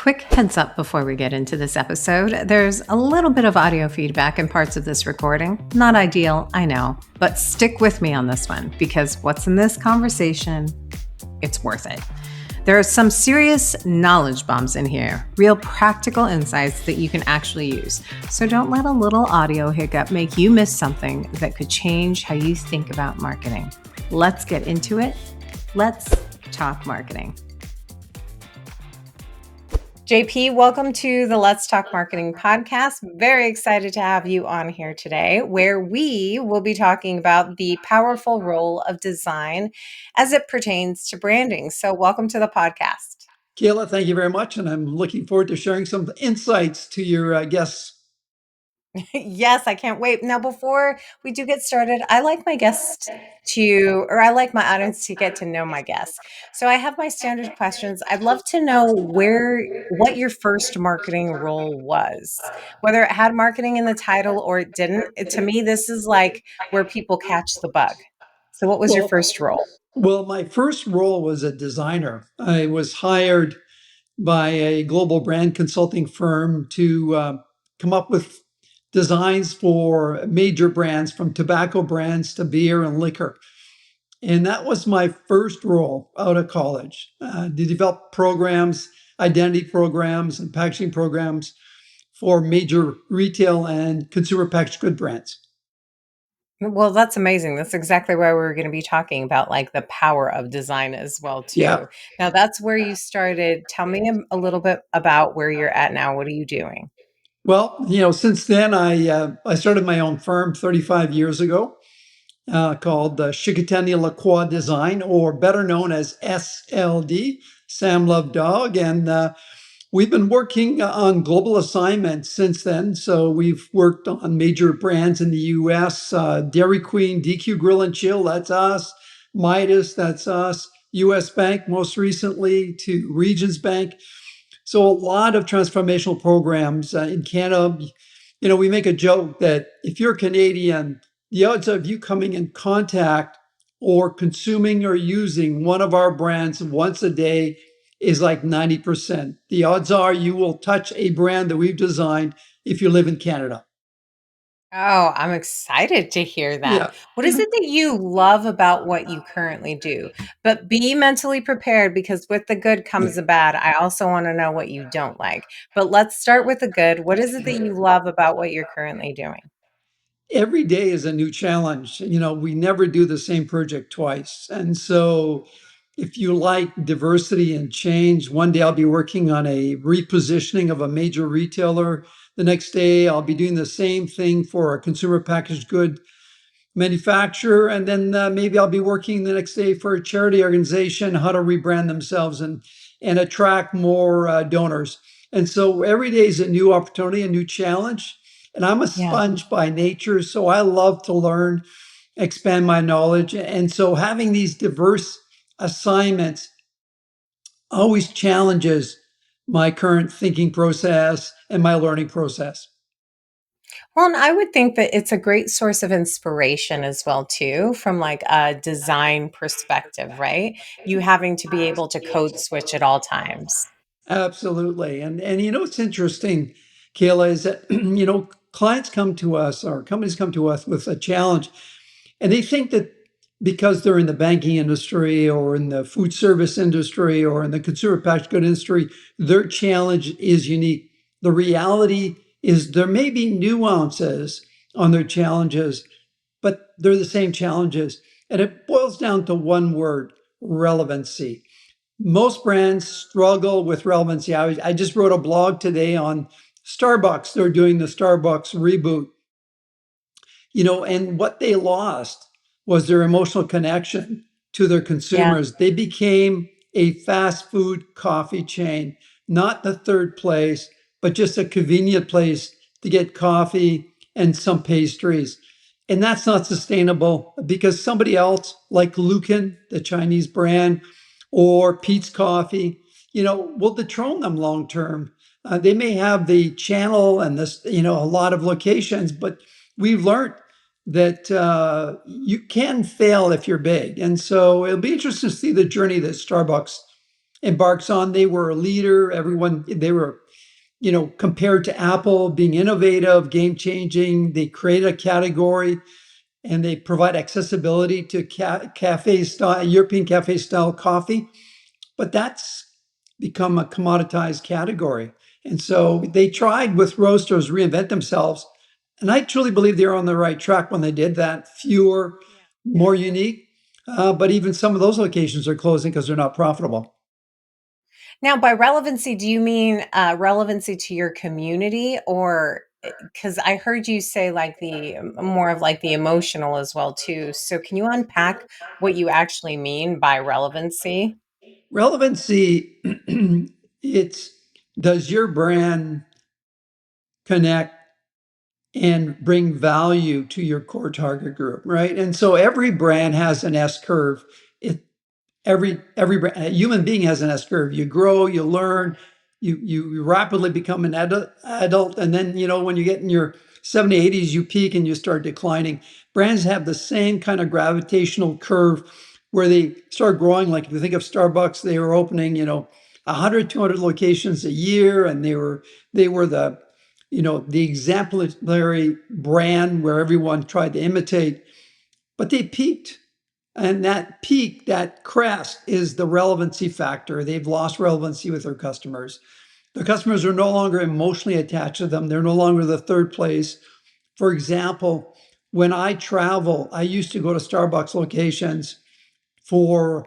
Quick heads up before we get into this episode. There's a little bit of audio feedback in parts of this recording. Not ideal, I know, but stick with me on this one because what's in this conversation, it's worth it. There are some serious knowledge bombs in here, real practical insights that you can actually use. So don't let a little audio hiccup make you miss something that could change how you think about marketing. Let's get into it. Let's talk marketing. JP, welcome to the Let's Talk Marketing podcast. Very excited to have you on here today, where we will be talking about the powerful role of design as it pertains to branding. So welcome to the podcast. Kayla, thank you very much. And I'm looking forward to sharing some insights to your guests. Yes, I can't wait. Now, before we do get started, I like my audience to get to know my guests. So I have my standard questions. I'd love to know what your first marketing role was, whether it had marketing in the title or it didn't. To me, this is like where people catch the bug. So what was your first role? Well, my first role was a designer. I was hired by a global brand consulting firm to come up with designs for major brands, from tobacco brands to beer and liquor. And that was my first role out of college, to develop programs, identity programs, and packaging programs for major retail and consumer packaged good brands. Well, that's amazing. That's exactly why we're going to be talking about like the power of design as well too. Yeah. Now that's where you started. Tell me a little bit about where you're at now. What are you doing? Well, since then I started my own firm 35 years ago, called Shikatani Lacroix Design, or better known as SLD, Sam Love Dog, and we've been working on global assignments since then. So we've worked on major brands in the U.S., Dairy Queen, DQ Grill and Chill, that's us, Midas, that's us, U.S. Bank, most recently to Regions Bank. So a lot of transformational programs in Canada. We make a joke that if you're Canadian, the odds of you coming in contact or consuming or using one of our brands once a day is like 90%. The odds are you will touch a brand that we've designed if you live in Canada. Oh, I'm excited to hear that. Yeah. What is it that you love about what you currently do? But be mentally prepared because with the good comes the bad. I also want to know what you don't like. But let's start with the good. What is it that you love about what you're currently doing? Every day is a new challenge. We never do the same project twice. And so if you like diversity and change, one day I'll be working on a repositioning of a major retailer. The next day I'll be doing the same thing for a consumer packaged good manufacturer. And then maybe I'll be working the next day for a charity organization, how to rebrand themselves and attract more donors. And so every day is a new opportunity, a new challenge. And I'm a Yeah. sponge by nature, so I love to learn, expand my knowledge. And so having these diverse assignments always challenges my current thinking process and my learning process. Well, and I would think that it's a great source of inspiration as well too, from like a design perspective, right? You having to be able to code switch at all times. Absolutely. And what's interesting, Kayla, is that clients come to us or companies come to us with a challenge, and they think that because they're in the banking industry or in the food service industry or in the consumer packaged good industry, their challenge is unique. The reality is there may be nuances on their challenges, but they're the same challenges. And it boils down to one word: relevancy. Most brands struggle with relevancy. I just wrote a blog today on Starbucks. They're doing the Starbucks reboot, and what they lost was their emotional connection to their consumers. They became a fast food coffee chain, not the third place, but just a convenient place to get coffee and some pastries. And that's not sustainable because somebody else, like Lucan, the Chinese brand, or Pete's Coffee, will dethrone them long term. They may have the channel and this, a lot of locations, but we've learned that you can fail if you're big. And so it'll be interesting to see the journey that Starbucks embarks on. They were a leader. They were, compared to Apple, being innovative, game changing. They created a category and they provide accessibility to cafe style, European cafe style coffee. But that's become a commoditized category. And so they tried with roasters reinvent themselves. And I truly believe they're on the right track when they did that. Fewer, more unique. But even some of those locations are closing because they're not profitable. Now, by relevancy, do you mean relevancy to your community, or because I heard you say like the more of like the emotional as well too. So can you unpack what you actually mean by relevancy? Relevancy, it's does your brand connect and bring value to your core target group, right? And so every brand has an S curve. It every a human being has an S curve. You grow, you learn, you rapidly become an adult, and then when you get in your 70s, 80s, you peak and you start declining. Brands have the same kind of gravitational curve where they start growing. Like if you think of Starbucks, they were opening 100, 200 locations a year, and they were the exemplary brand where everyone tried to imitate, but they peaked. And that peak, that crest, is the relevancy factor. They've lost relevancy with their customers. The customers are no longer emotionally attached to them. They're no longer the third place. For example, when I travel, I used to go to Starbucks locations for,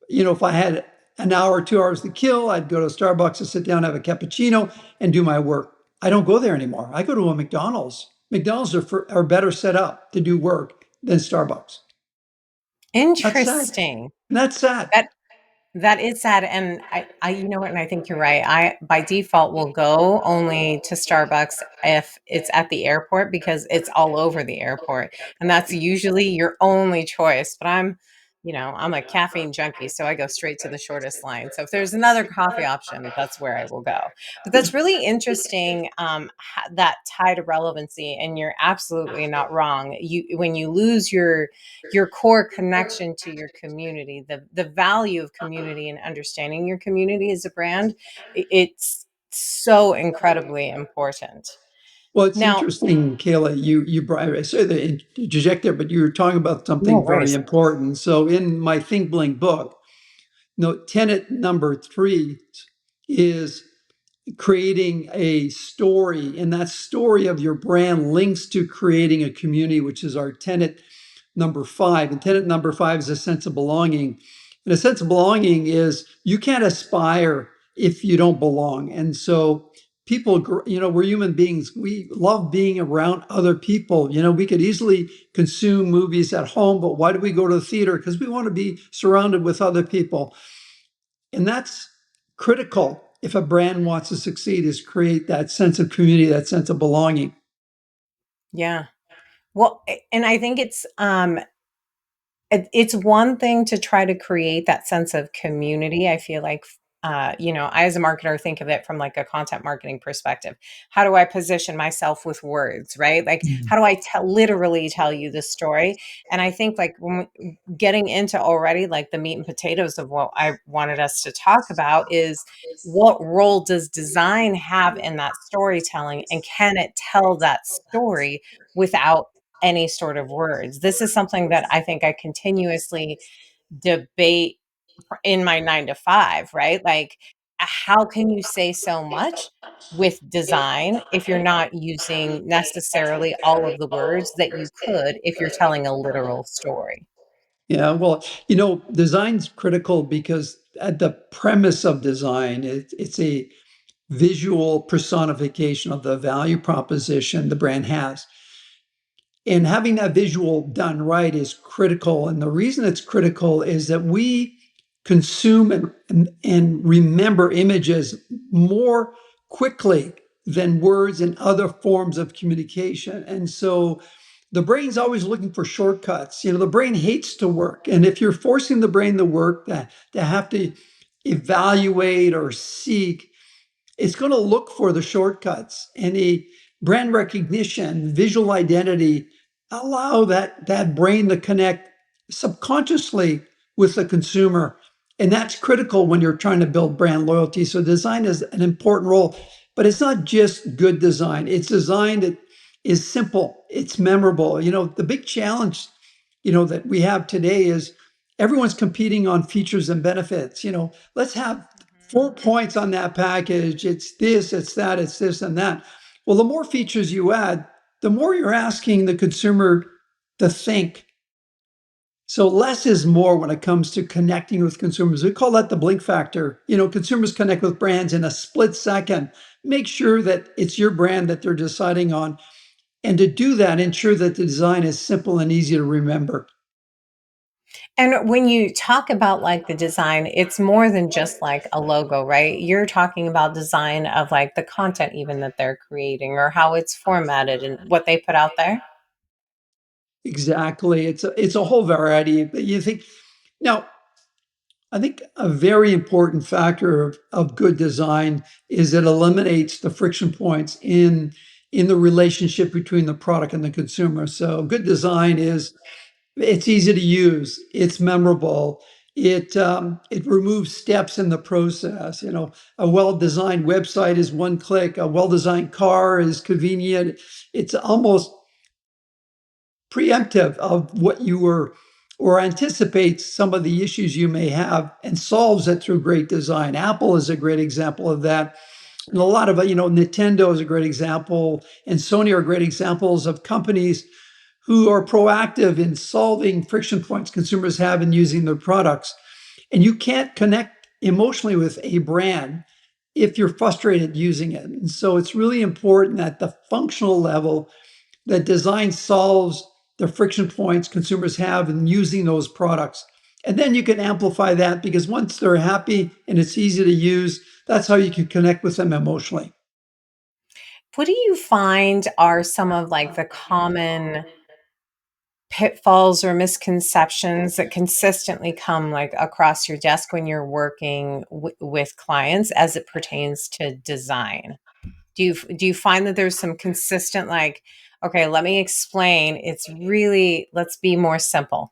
if I had an hour, 2 hours to kill, I'd go to Starbucks to sit down, have a cappuccino, and do my work. I don't go there anymore. I go to a McDonald's. McDonald's are better set up to do work than Starbucks. That's sad. Interesting. That's sad. That That is sad, and you know what, and I think you're right. I, by default, will go only to Starbucks if it's at the airport because it's all over the airport, and that's usually your only choice. But I'm a caffeine junkie, so I go straight to the shortest line. So if there's another coffee option, that's where I will go. But that's really interesting, that tie to relevancy, and you're absolutely not wrong. When you lose your core connection to your community, the value of community and understanding your community as a brand, it's so incredibly important. Well, it's Now, interesting, Kayla. You brought, I say that interject there, but you were talking about no something very worries. important. So in my Think Blink book, tenet number 3 is creating a story, and that story of your brand links to creating a community, which is our tenet number 5. And tenet number 5 is a sense of belonging. And a sense of belonging is you can't aspire if you don't belong. And so people, we're human beings. We love being around other people. We could easily consume movies at home, but why do we go to the theater? Because we want to be surrounded with other people. And that's critical if a brand wants to succeed, is create that sense of community, that sense of belonging. Yeah. Well, and I think it's one thing to try to create that sense of community. I feel like, I, as a marketer, think of it from like a content marketing perspective. How do I position myself with words, right? Like, how do I literally tell you the story? And I think like getting into already like the meat and potatoes of what I wanted us to talk about is what role does design have in that storytelling, and can it tell that story without any sort of words? This is something that I think I continuously debate in my 9 to 5, right? Like, how can you say so much with design if you're not using necessarily all of the words that you could if you're telling a literal story? Yeah, well, design's critical because at the premise of design, it's a visual personification of the value proposition the brand has. And having that visual done right is critical. And the reason it's critical is that we consume and remember images more quickly than words and other forms of communication. And so the brain's always looking for shortcuts. The brain hates to work. And if you're forcing the brain to work, to have to evaluate or seek, it's going to look for the shortcuts. And a brand recognition, visual identity allow that brain to connect subconsciously with the consumer And that's critical when you're trying to build brand loyalty. So design is an important role, but it's not just good design. It's design that is simple, it's memorable. The big challenge, that we have today is everyone's competing on features and benefits. Let's have Mhm. 4 points on that package. It's this, it's that, it's this and that. Well, the more features you add, the more you're asking the consumer to think. So less is more when it comes to connecting with consumers. We call that the blink factor. Consumers connect with brands in a split second. Make sure that it's your brand that they're deciding on. And to do that, ensure that the design is simple and easy to remember. And when you talk about like the design, it's more than just like a logo, right? You're talking about design of like the content even that they're creating or how it's formatted and what they put out there. Exactly. It's a whole variety. But you think now, I think a very important factor of good design is it eliminates the friction points in the relationship between the product and the consumer. So good design is it's easy to use, it's memorable, it removes steps in the process. A well-designed website is one click, a well-designed car is convenient. It's almost preemptive of what you were or anticipates some of the issues you may have and solves it through great design. Apple is a great example of that. And a lot of, Nintendo is a great example, and Sony are great examples of companies who are proactive in solving friction points consumers have in using their products. And you can't connect emotionally with a brand if you're frustrated using it. And so it's really important at the functional level that design solves the friction points consumers have in using those products. And then you can amplify that because once they're happy and it's easy to use, that's how you can connect with them emotionally. What do you find are some of like the common pitfalls or misconceptions that consistently come like across your desk when you're working with clients as it pertains to design? Do you find that there's some consistent like, okay, let me explain. It's really let's be more simple.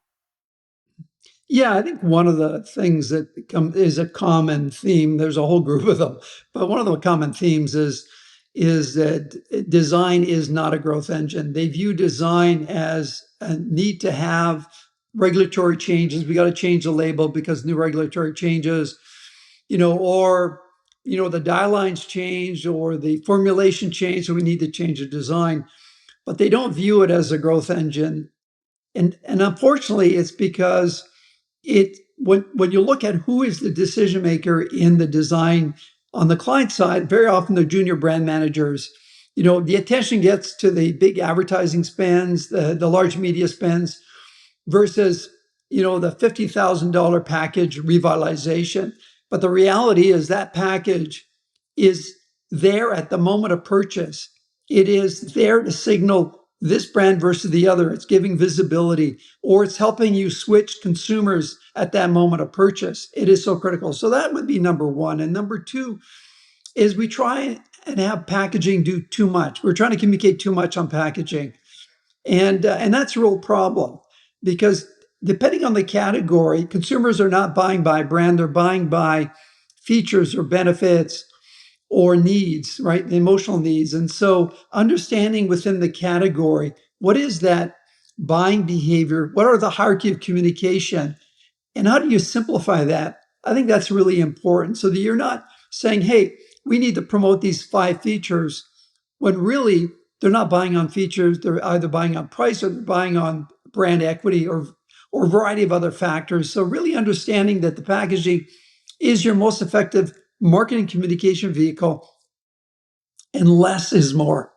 Yeah, I think one of the things that is a common theme, there's a whole group of them, but one of the common themes is that design is not a growth engine. They view design as a need to have regulatory changes. We got to change the label because new regulatory changes, or the dye lines changed or the formulation changed, so we need to change the design. But they don't view it as a growth engine. And unfortunately, it's because when you look at who is the decision maker in the design on the client side, very often the junior brand managers. The attention gets to the big advertising spends, the large media spends, versus the $50,000 package revitalization. But the reality is that package is there at the moment of purchase. It is there to signal this brand versus the other. It's giving visibility, or it's helping you switch consumers at that moment of purchase. It is so critical. So that would be number one. And number two is we try and have packaging do too much. We're trying to communicate too much on packaging. And that's a real problem because depending on the category, consumers are not buying by brand, they're buying by features or benefits or needs, right? The emotional needs. And so understanding within the category, what is that buying behavior? What are the hierarchy of communication? And how do you simplify that? I think that's really important so that you're not saying, hey, we need to promote these 5 features when really they're not buying on features. They're either buying on price or they're buying on brand equity or a variety of other factors. So really understanding that the packaging is your most effective marketing communication vehicle and less is more.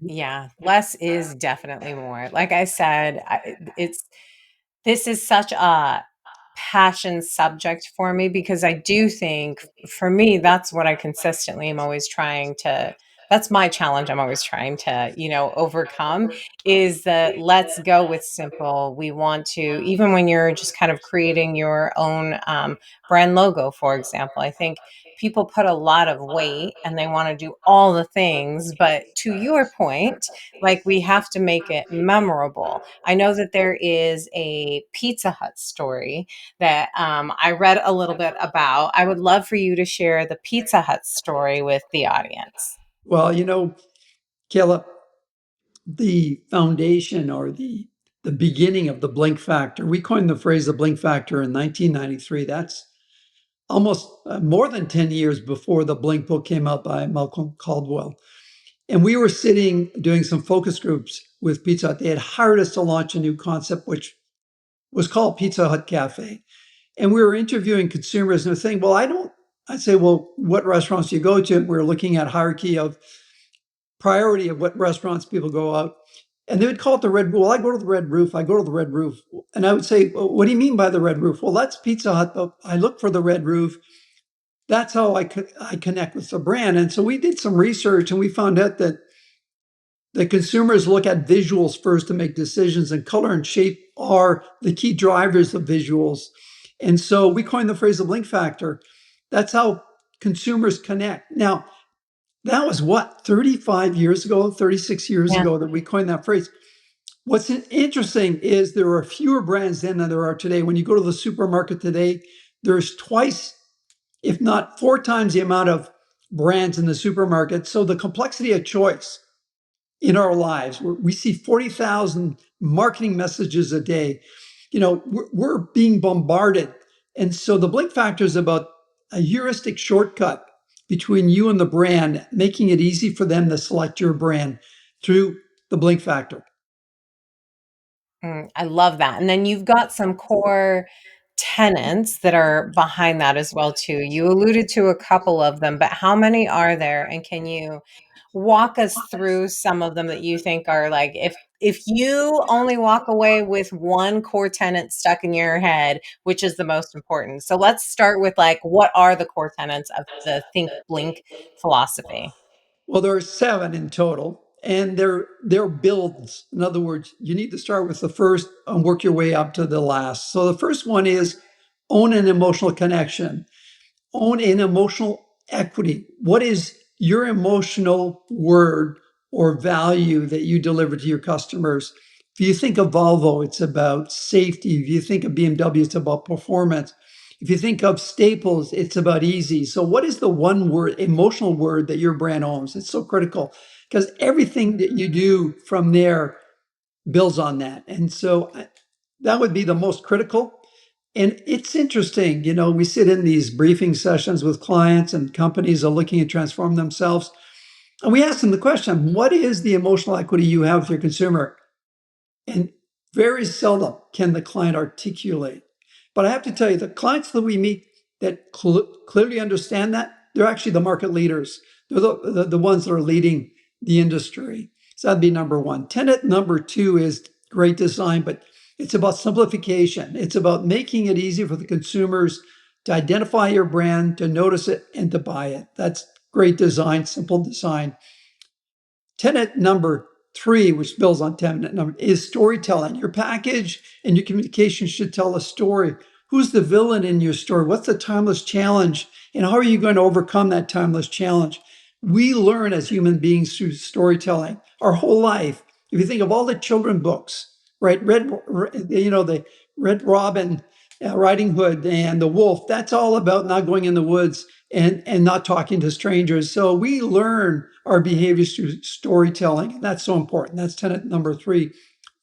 Yeah, less is definitely more. Like I said, it's this is such a passion subject for me because I do think for me that's what I consistently am always trying to that's my challenge I'm always trying to, overcome, is that let's go with simple. We want to, even when you're just kind of creating your own brand logo, for example, I think people put a lot of weight and they want to do all the things. But to your point, like, we have to make it memorable. I know that there is a Pizza Hut story that I read a little bit about. I would love for you to share the Pizza Hut story with the audience. Well, Kayla, the foundation or the beginning of the blink factor, we coined the phrase the blink factor in 1993. That's almost more than 10 years before the blink book came out by Malcolm Caldwell. And we were sitting doing some focus groups with Pizza Hut. They had hired us to launch a new concept, which was called Pizza Hut Cafe. And we were interviewing consumers and they're saying, I'd say, well, what restaurants do you go to? And we're looking at hierarchy of priority of what restaurants people go out. And they would call it the Red Roof. Well, I go to the Red Roof. I go to the Red Roof. And I would say, well, what do you mean by the Red Roof? Well, that's Pizza Hut. But I look for the Red Roof. That's how I connect with the brand. And so we did some research and we found out that the consumers look at visuals first to make decisions, and color and shape are the key drivers of visuals. And so we coined the phrase the blink factor. That's how consumers connect. Now, that was what, 35 years ago, 36 years Yeah. ago that we coined that phrase. What's interesting is there are fewer brands then than there are today. When you go to the supermarket today, there's twice, if not four times the amount of brands in the supermarket. So the complexity of choice in our lives, we see 40,000 marketing messages a day. We're being bombarded. And so the blink factor is about a heuristic shortcut between you and the brand, making it easy for them to select your brand through the blink factor. I love that. And then you've got some core tenants that are behind that as well too. You alluded to a couple of them, but how many are there? And can you walk us through some of them that you think are like, if you only walk away with one core tenant stuck in your head, which is the most important? So let's start with, like, what are the core tenants of the Think Blink philosophy? Well, there are seven in total, and they're builds. In other words, you need to start with the first and work your way up to the last. So the first one is own an emotional connection, own an emotional equity. What is your emotional word or value that you deliver to your customers? If you think of Volvo, it's about safety. If you think of BMW, it's about performance. If you think of Staples, it's about easy. So what is the one word, emotional word that your brand owns? It's so critical because everything that you do from there builds on that. And so that would be the most critical. And it's interesting, we sit in these briefing sessions with clients and companies are looking to transform themselves. And we ask them the question, what is the emotional equity you have with your consumer? And very seldom can the client articulate. But I have to tell you, the clients that we meet that clearly understand that, they're actually the market leaders. They're the ones that are leading the industry. So that'd be number one. Tenet number two is great design, but it's about simplification. It's about making it easy for the consumers to identify your brand, to notice it, and to buy it. That's great design, simple design. Tenet number three, which builds on tenet number, is storytelling. Your package and your communication should tell a story. Who's the villain in your story? What's the timeless challenge? And how are you going to overcome that timeless challenge? We learn as human beings through storytelling our whole life. If you think of all the children books, right? The Red Robin, Riding Hood, and the Wolf, that's all about not going in the woods and not talking to strangers. So we learn our behaviors through storytelling. And that's so important. That's tenet number three.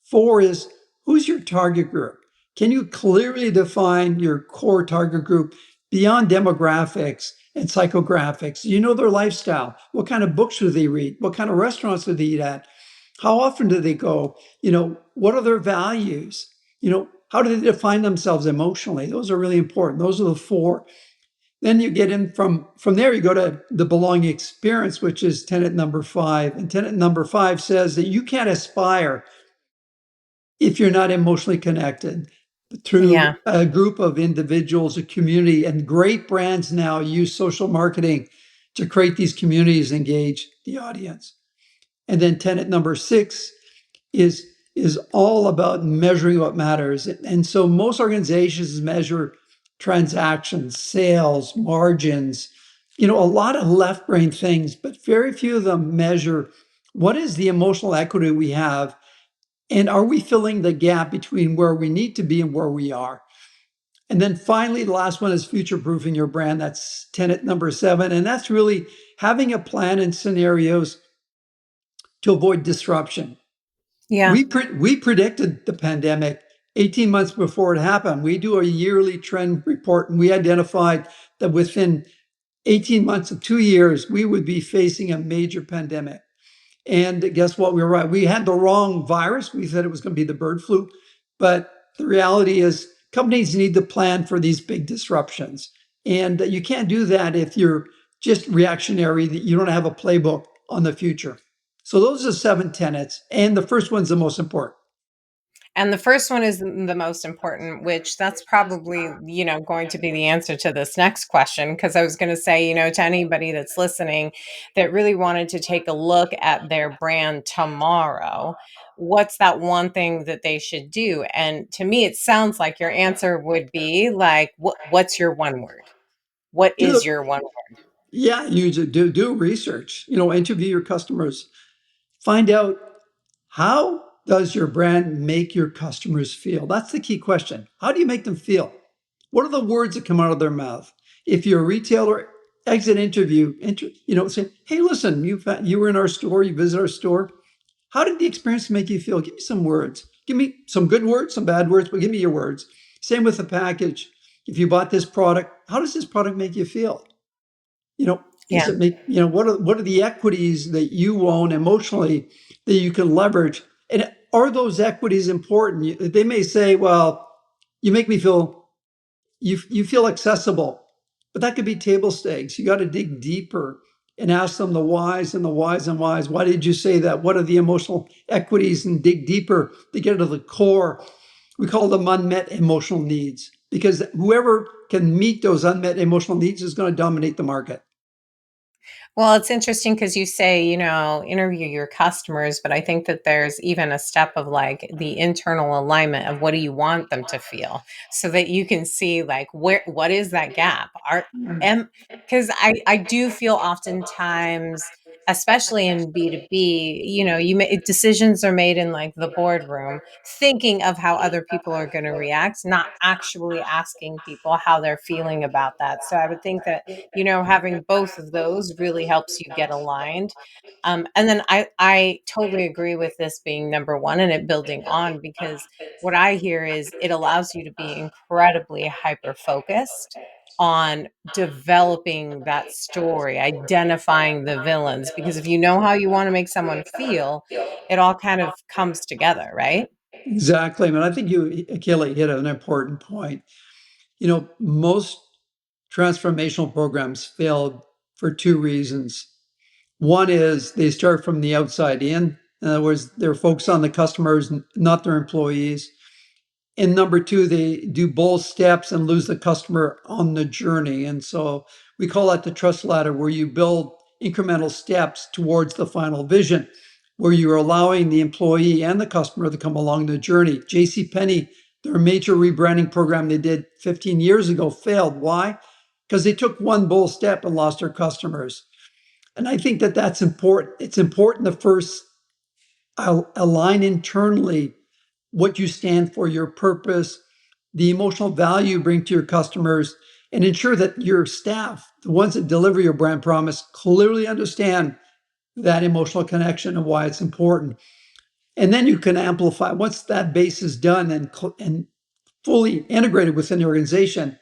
Four is, who's your target group? Can you clearly define your core target group beyond demographics and psychographics? You know their lifestyle. What kind of books do they read? What kind of restaurants do they eat at? How often do they go? What are their values? How do they define themselves emotionally? Those are really important. Those are the four. Then you get in from there, you go to the belonging experience, which is tenet number five. And tenet number five says that you can't aspire if you're not emotionally connected through Yeah. a group of individuals, a community. And great brands now use social marketing to create these communities, engage the audience. And then tenet number 6 is all about measuring what matters. And so most organizations measure transactions, sales, margins, a lot of left brain things, but very few of them measure what is the emotional equity we have, and are we filling the gap between where we need to be and where we are. And then finally, the last one is future proofing your brand. That's tenet number 7. And that's really having a plan and scenarios to avoid disruption. Yeah. We predicted the pandemic 18 months before it happened. We do a yearly trend report, and we identified that within 18 months of 2 years, we would be facing a major pandemic. And guess what? We were right. We had the wrong virus. We said it was going to be the bird flu. But the reality is, companies need to plan for these big disruptions. And you can't do that if you're just reactionary, that you don't have a playbook on the future. So those are 7 tenets. And the first one's the most important. And the first one is the most important, which that's probably, going to be the answer to this next question. Because I was going to say, to anybody that's listening that really wanted to take a look at their brand tomorrow, what's that one thing that they should do? And to me, it sounds like your answer would be like, what's your one word? What is Do your one? Yeah, you do research. Interview your customers. Find out, how does your brand make your customers feel? That's the key question. How do you make them feel? What are the words that come out of their mouth? If you're a retailer, exit interview, say, hey, listen, you were in our store, you visit our store. How did the experience make you feel? Give me some words. Give me some good words, some bad words, but give me your words. Same with the package. If you bought this product, how does this product make you feel? Does Yeah. it make, what are the equities that you own emotionally that you can leverage? And are those equities important? They may say, well, you make me feel, you feel accessible, but that could be table stakes. You got to dig deeper and ask them the whys and the whys and whys. Why did you say that? What are the emotional equities? And dig deeper to get to the core. We call them unmet emotional needs, because whoever can meet those unmet emotional needs is going to dominate the market. Well, it's interesting because you say, interview your customers, but I think that there's even a step of like the internal alignment of what do you want them to feel so that you can see like what is that gap? Am Because I do feel oftentimes, especially in B2B, decisions are made in like the boardroom, thinking of how other people are going to react, not actually asking people how they're feeling about that. So I would think that having both of those really helps you get aligned. And then I totally agree with this being number one and it building on, because what I hear is it allows you to be incredibly hyper focused on developing that story, identifying the villains, because if you know how you want to make someone feel, it all kind of comes together, right? Exactly. I mean, I think you, Kelly, hit an important point. Most transformational programs failed for 2 reasons. One is they start from the outside in. In other words, they're focused on the customers, not their employees. And number 2, they do both steps and lose the customer on the journey. And so we call that the trust ladder, where you build incremental steps towards the final vision, where you're allowing the employee and the customer to come along the journey. JC Penney, their major rebranding program they did 15 years ago, failed. Why? Because they took one bold step and lost their customers. And I think that that's important. It's important to first align internally what you stand for, your purpose, the emotional value you bring to your customers, and ensure that your staff, the ones that deliver your brand promise, clearly understand that emotional connection and why it's important. And then you can amplify. Once that base is done and fully integrated within the organization,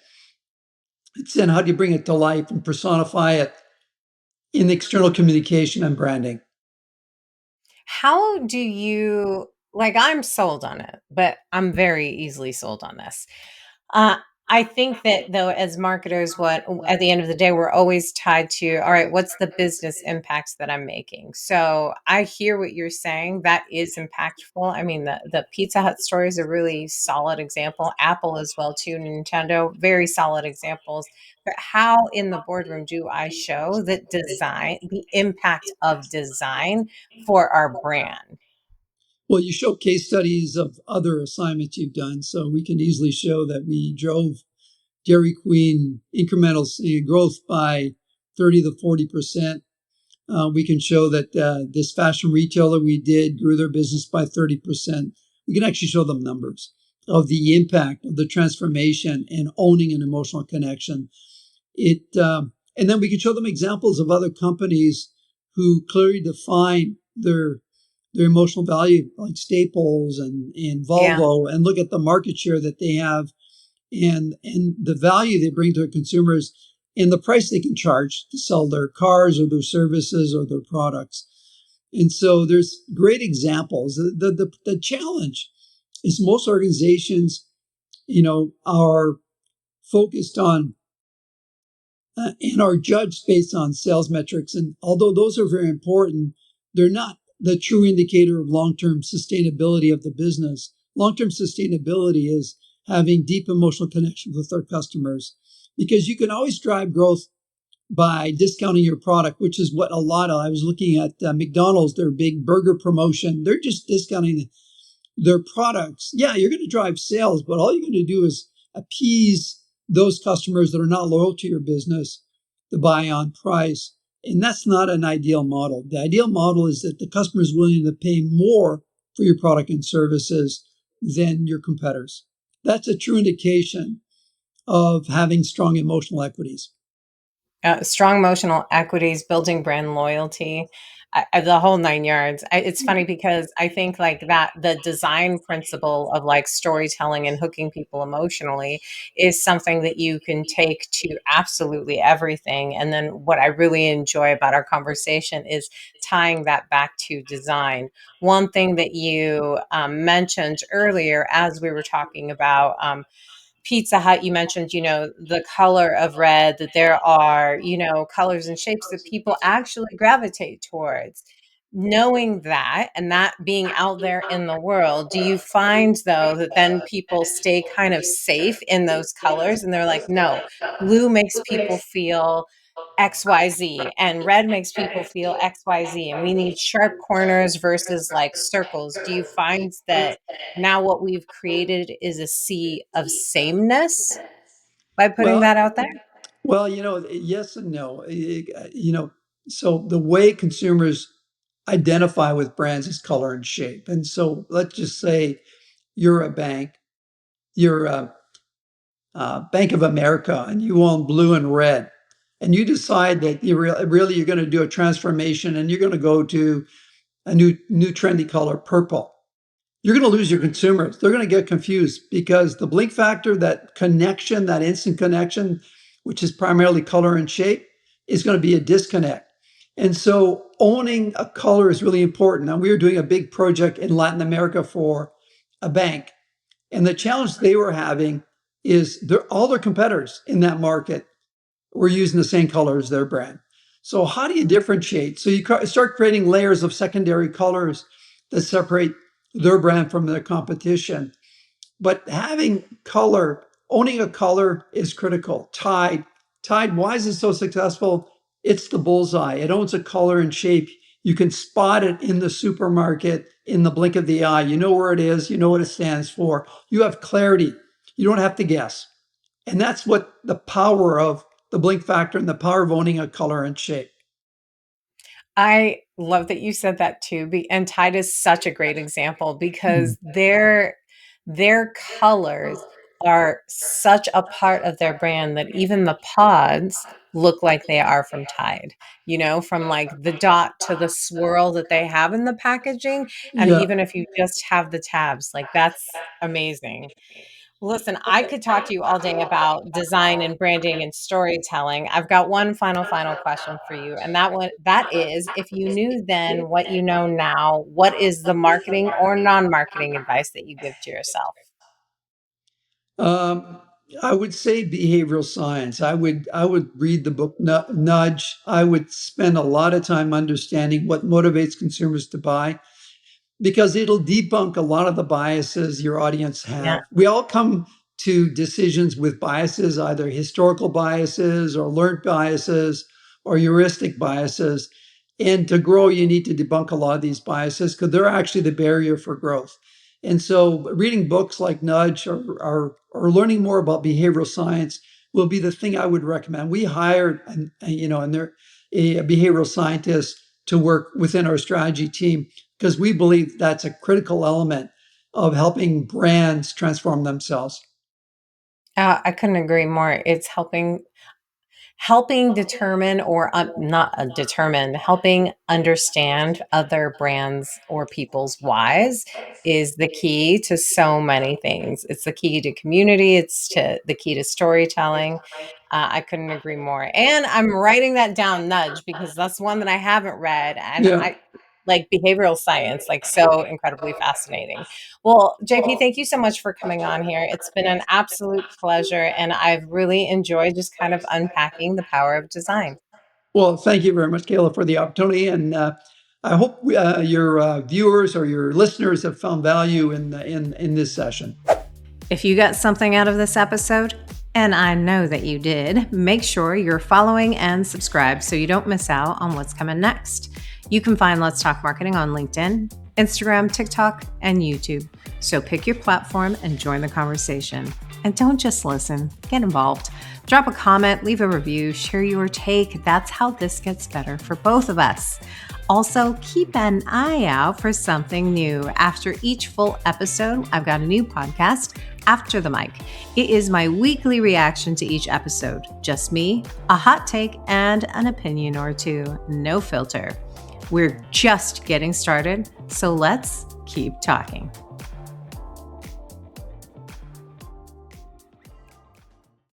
it's then how do you bring it to life and personify it in external communication and branding. How do you, like, I'm sold on it, but I'm very easily sold on this. Uh, I think that though, as marketers, what at the end of the day, we're always tied to, all right, what's the business impacts that I'm making? So I hear what you're saying. That is impactful. I mean, the Pizza Hut story is a really solid example. Apple as well too. Nintendo, very solid examples. But how in the boardroom do I show that design, the impact of design for our brand? Well, you show case studies of other assignments you've done, so we can easily show that we drove Dairy Queen incremental growth by 30 to 40%. We can show that this fashion retailer we did grew their business by 30%. We can actually show them numbers of the impact of the transformation and owning an emotional connection. And then we can show them examples of other companies who clearly define their emotional value, like Staples and Yeah. Volvo, and look at the market share that they have and the value they bring to their consumers and the price they can charge to sell their cars or their services or their products. And so there's great examples. The challenge is most organizations, are focused on and are judged based on sales metrics. And although those are very important, they're not the true indicator of long-term sustainability of the business. Long-term sustainability is having deep emotional connections with our customers because you can always drive growth by discounting your product, which is what I was looking at McDonald's, their big burger promotion. They're just discounting their products. Yeah, you're going to drive sales, but all you're going to do is appease those customers that are not loyal to your business to buy on price. And that's not an ideal model. The ideal model is that the customer is willing to pay more for your product and services than your competitors. That's a true indication of having strong emotional equities. Strong emotional equities, building brand loyalty, the whole nine yards. It's funny because I think like that the design principle of like storytelling and hooking people emotionally is something that you can take to absolutely everything. And then what I really enjoy about our conversation is tying that back to design. One thing that you mentioned earlier as we were talking about Pizza Hut, you mentioned, the color of red, that there are, colors and shapes that people actually gravitate towards. Knowing that and that being out there in the world, do you find though that then people stay kind of safe in those colors and they're like, no, blue makes people feel XYZ and red makes people feel XYZ and we need sharp corners versus like circles. Do you find that now what we've created is a sea of sameness by putting Well, that out there? well, yes and no. So the way consumers identify with brands is color and shape. And so let's just say you're a bank, you're Bank of America, and you own blue and red, and you decide that really you're going to do a transformation and you're going to go to a new trendy color, purple. You're going to lose your consumers. They're going to get confused because the blink factor, that connection, that instant connection, which is primarily color and shape, is going to be a disconnect. And so owning a color is really important. Now, we were doing a big project in Latin America for a bank. And the challenge they were having is all their competitors in that market were using the same color as their brand. So how do you differentiate? So you start creating layers of secondary colors that separate their brand from their competition. But having color, owning a color is critical. Tide, why is it so successful? It's the bullseye. It owns a color and shape. You can spot it in the supermarket in the blink of the eye. You know where it is. You know what it stands for. You have clarity. You don't have to guess. And that's what the power of the blink factor and the power of owning a color and shape. I love that you said that too. And Tide is such a great example Mhm. because their colors are such a part of their brand that even the pods look like they are from Tide, from like the dot to the swirl that they have in the packaging. And Yeah. even if you just have the tabs, like that's amazing. Listen, I could talk to you all day about design and branding and storytelling. I've got one final question for you. And that is if you knew then what you know now, what is the marketing or non-marketing advice that you give to yourself? Um, I would say behavioral science. I would read the book Nudge. I would spend a lot of time understanding what motivates consumers to buy, because it'll debunk a lot of the biases your audience Yeah. have. We all come to decisions with biases, either historical biases or learned biases or heuristic biases. And to grow, you need to debunk a lot of these biases because they're actually the barrier for growth. And so reading books like Nudge or learning more about behavioral science will be the thing I would recommend. We hired, a behavioral scientist to work within our strategy team because we believe that's a critical element of helping brands transform themselves. I couldn't agree more. It's helping determine or not determine, helping understand other brands or people's whys is the key to so many things. It's the key to community. It's to the key to storytelling. I couldn't agree more. And I'm writing that down, Nudge, because that's one that I haven't read. And Yeah. I like behavioral science, like so incredibly fascinating. Well, JP, thank you so much for coming on here. It's been an absolute pleasure, and I've really enjoyed just kind of unpacking the power of design. Well, thank you very much, Kayla, for the opportunity. And I hope your viewers or your listeners have found value in this session. If you got something out of this episode, and I know that you did, make sure you're following and subscribed so you don't miss out on what's coming next. You can find Let's Talk Marketing on LinkedIn, Instagram, TikTok, and YouTube. So pick your platform and join the conversation. And don't just listen, get involved. Drop a comment, leave a review, share your take. That's how this gets better for both of us. Also, keep an eye out for something new. After each full episode, I've got a new podcast, After the Mic. It is my weekly reaction to each episode. Just me, a hot take, and an opinion or two. No filter. We're just getting started, so let's keep talking.